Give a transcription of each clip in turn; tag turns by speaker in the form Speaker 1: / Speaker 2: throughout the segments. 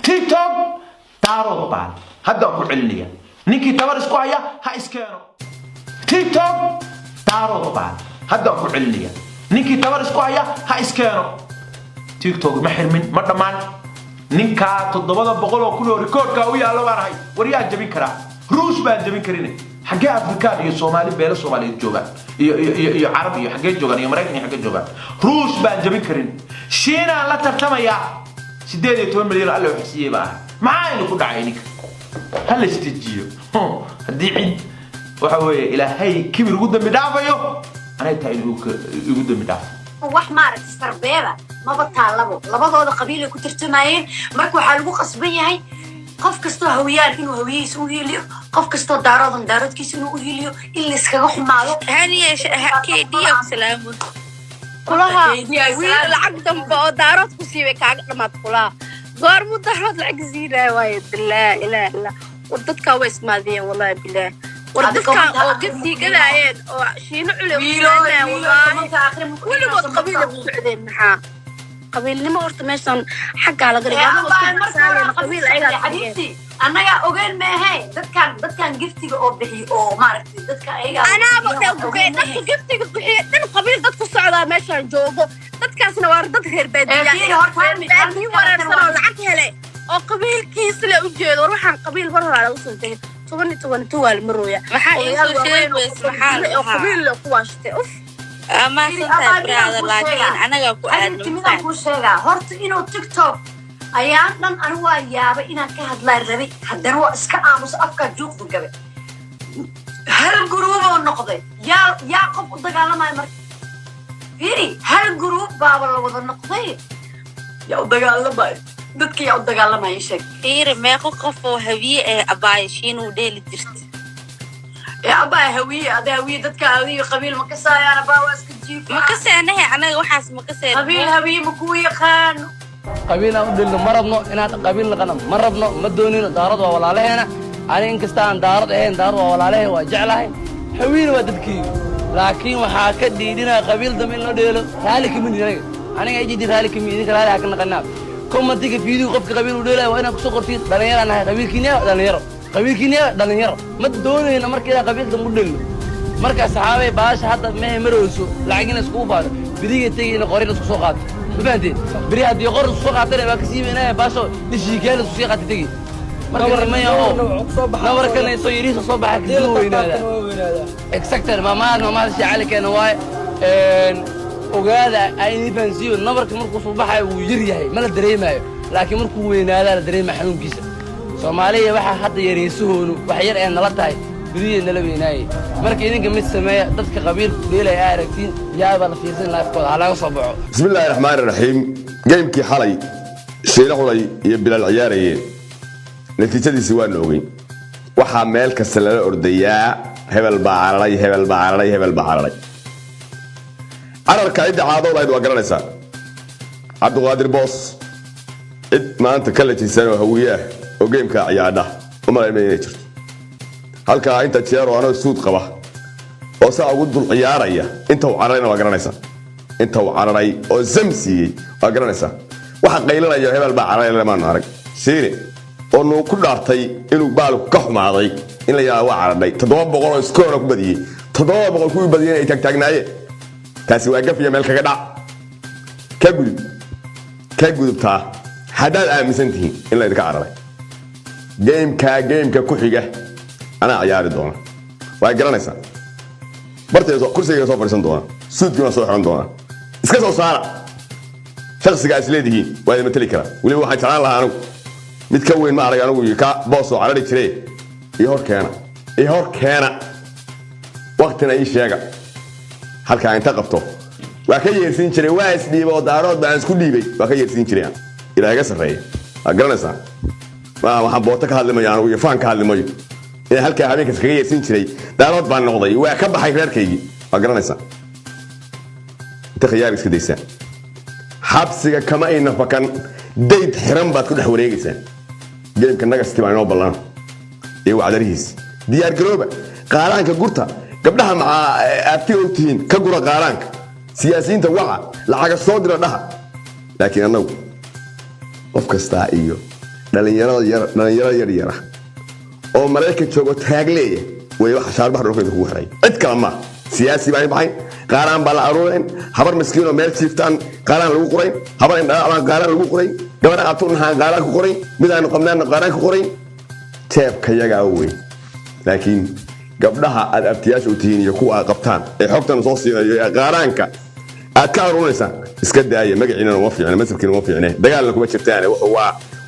Speaker 1: تيك توك دارود بان هذا أقول عليا نيكي تبر إسكو هيا ها إسكانو تيك توك دارود بان هذا أقول عليا نيكي تبر إسكو هيا ها إسكانو تيك توك محر من مرمان نيكا تضبط بقوله كله ريكورد كاوي على وراي وريا جبي كرا روس بان جبي كرينه حاجة أفريقيا يا سومالي بيلا سومالي الجوجان يا عربي حاجة الجوجان يا مريكاني حاجة الجوجان روس بان جبي كرين شينا لا ترتمى يا سيدي 2 مليون الله يحسيه بقى معاي نقول عينك هل استجيو هدي عيد وحوي إلى هاي كبر قدام مدافعه أنا تايلو قدام مدافع
Speaker 2: wax maaragtay sarbeeba ma bataalabo labadooda qabiil ay ku tirtamayeen marka waxa lagu qasban yahay qof kasto hawiyaan inuu hawiyiis u heliyo qof kasto daarodan daaradkiisa inuu u heliyo in la iskaga xumaado
Speaker 3: هاني كيديو سلام كلها ويل لعق دنب او دارود كسيبه كاغ دماد كلها غور مو دارود لعق زينه وايد بالله الا الا وددكا ويس مادين والله بالله وددكا او قدي قلايين او شينو علي والله كل ما قبيله بسعودين maxaa qabiilnimo horta meeshan xagga la gariyo
Speaker 2: qabiil ay xadiisi anaga ogeyn meehay dadkan giftiga oo bixiyo oo maaragtay dadka ayaga
Speaker 3: ana ogeyn dadka giftiga bixiyo dad qabiil dad ku socda meeshan joogo dadkaasna waa dad reer baadiya baadiya wararsan oo lacag helay oo qabiilkiisa la u jeedo waxaan qabiil war hore lagu soo tagay 12 wal marooya waxa ay soo sheegay subxaan oo qabiil la ku waashtay ما سنتي برادر لكن أنا
Speaker 2: أقول شيء هرت إنه تيك توك أيام أنا وياه إن كهاد لا ربي هذا هو إسكاموس أفكار جوك بقبل هالجروب والنقطة يا قف الدجالة ما يمر فيري هالجروب بابا لو النقطة يا الدجالة باي دتك يا الدجالة ما يشك
Speaker 3: فيري ما يقف هوية أبايشين وديل درت
Speaker 2: يا أبا هوية هذا هوية دتك هوية قبيل مكسا يا ربا واسكتجيب
Speaker 3: مكسا أنا وحاس مكسا
Speaker 2: قبيل هوية مكوية خان
Speaker 4: قبيل أقول له مربنا إن قبيل الغنم مربنا مدونين دارد ولا علينا أنا إن كستان دارد دارد ولا عليه وجعله هوية ودتكي لكن وحاكد دينا قبيل دم إنه ديله ذلك من دينه أنا جاي جدي ذلك من دينه كلا لكن قناب كم تيجي فيديو قف قبيل وديله وأنا كسقطي دنيا أنا قبيل كنيا دنيا قبيل كنيا دنيا ما تدوني إن أمر كذا قبيل دمودل مركز صحابي باش حتى ما مروسو لعجين سكوبار بدي تيجي نقارن السوقات بفهمتين بري هدي يقارن السوقات أنا بكسيب هنا باشو نشيكال السوقات تيجي مركز ما يهو نور كنا يصيريش الصبح كذو هنا إكسكتر ما شيء عليك أنا واي وقاعد أي نفنسيو النور كمركز صباح ويجريه ما ندري لكن مركز وين هذا ندري ما حنون كيسه Soomaaliya waxa hadda yareeysuhoono wax yar ee nala tahay bariye nala weenaayay marka idinka mid sameeya dadka qabiilku dheelay aragtiin yaaba la fiirsan laafkooda laga soo baxo
Speaker 5: bismillaahir rahmaanir rahiim geemkii xalay sheeraxulay iyo bilal ciyaarayeen natiijadiisi waa noogay waxa meel kasta la ordayaa hebel baacaray ararka cidda caadoodayd waa garanaysaa Cabduqaadir Boos cid maanta kala tiisan oo hawiyaah oo geemka ciyaada uma leeyahay jirto halka inta jeero ana suud qaba oo saa ugu dul ciyaaraya inta uu cararayna waa garanaysaa inta uu cararay oo zamsiiyay waa garanaysaa waxa qaylinaya hebel baa cararay lama arag siine oo noo ku dhaartay inuu baalku ka xumaaday in la yaa waa cararay 700 oo iskoor ku badiyay 700 ku badiyay ay taagnaayeen taasi waa gafiya meel kaga dhac ka gudubtaa hadaad aaminsantihiin in la idinka cararay جيمكا كوحيجة أنا عياري دونا وأجرانيسا برتي كرسي صوف فريسان دونا سود كنا صوف عن دونا إسكاسو صارع شخص قاعد ليدي وهذا مثلي كلا ولي واحد تعال الله أنا متكون ما أرجع أنا وياك باصو على الشري يهور كان وقتنا أي شيء هل كان تقبته وكي يرسين شري واس دي بودارات بانس كل دي وكي يرسين شري إلى هجس الرأي أجرانيسا waxaan boota ka hadlimayo anigu iyo faan ka hadlimayo in halka habeenka iskaga yeesin jiray daarood baan noqday waa ka baxay reerkaygii waa garanaysaa inta khiyaar iska daysaa xabsiga kama ay nafakan dayd xiran baad ku dhex wareegaysaa geemka nagasti baan inoo ballan iyo wacdarihiis diyaar garooba qaaraanka gurta gabdhaha macaa aabti oo tihiin ka gura qaaraanka siyaasiyiinta waca lacaga soo dira dhaha laakiin annagu qof kastaa iyo dhalinyaro yar oo Mareykan joogo taagleeya way wax shaarbax dhulkeeda ku xiray cid kale ma siyaasi baa baxay qaaraan baa la aruurin habar miskiin oo meel jiiftaan qaaraan lagu qoray habar indhaan qaaraan lagu qoray gabar aatun qaaraan ku qoray mid aan qabnaan qaaraan ku qoray teebka yaga weey laakiin gabdhaha aad abtiyaasha u tihiin iyo kuwa qabtaan ee xogtan soo siinayo ee qaaraanka aad ka aruurinaysaa iska daaya magaciina uma fiicna masirkiina uma fiicna dagaalna kuma jirtaan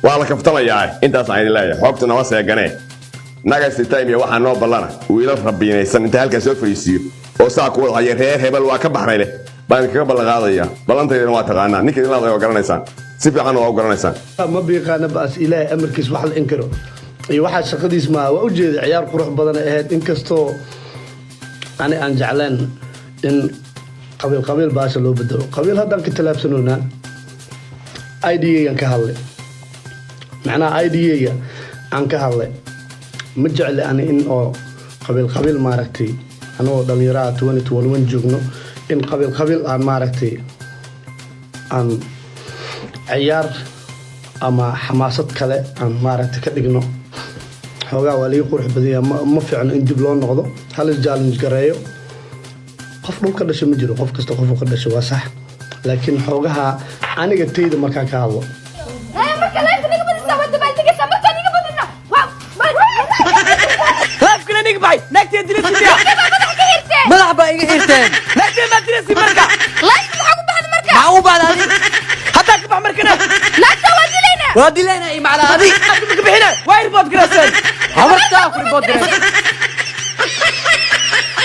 Speaker 5: waa la kaftamayaa intaas aan leeyahay xogtuna waa seeganee naga sitaymiya waxa noo ballana wiilal rabbiinaysan inta halka soo fariisiyo oo saa ku wada ay reer hebel waa ka baxray leh baan kaga balqaadaya ballanteedana waa taqaanaa ninka ilaa ay garanaysaan si fiican waa garanaysaan
Speaker 6: ma biiqaana baas ilaahay amarkiis wax la inkiro iyo waxa shaqadiis ma waa u jeeday ciyaar qurux badan ahayd inkastoo aan jeclaan in qabiil baasha loo bedelo qabiil haddaan ka talaabsanoonaa IDA ka hadlay macnaha IDA aan ka hadlay ma jecli ani in oo qabiil maaragtay anoo dhalinyarada 2021 joogno in qabiil aan maaragtay aan ciyaar ama xamaasad kale aan maaragtay ka dhigno xoogaa waa lii qurux badan yahay ma fiicno in dib loo noqdo hal challenge gareeyo qof dhulka dhashay ma jiro qof kasta qof ka dhashay waa sax laakiin xoogaha aniga tayda markaa ka hadlo
Speaker 4: ملعب إيرتين لكن ما ترسي مركا
Speaker 3: لاش maxaa ku baxda marka
Speaker 4: ما هو بعد هذه حتى كبح مركنا
Speaker 3: laagta
Speaker 4: ودي لنا إيه معنا هذه بحنا واير بود جراسن عمرك تاكل بود جراسن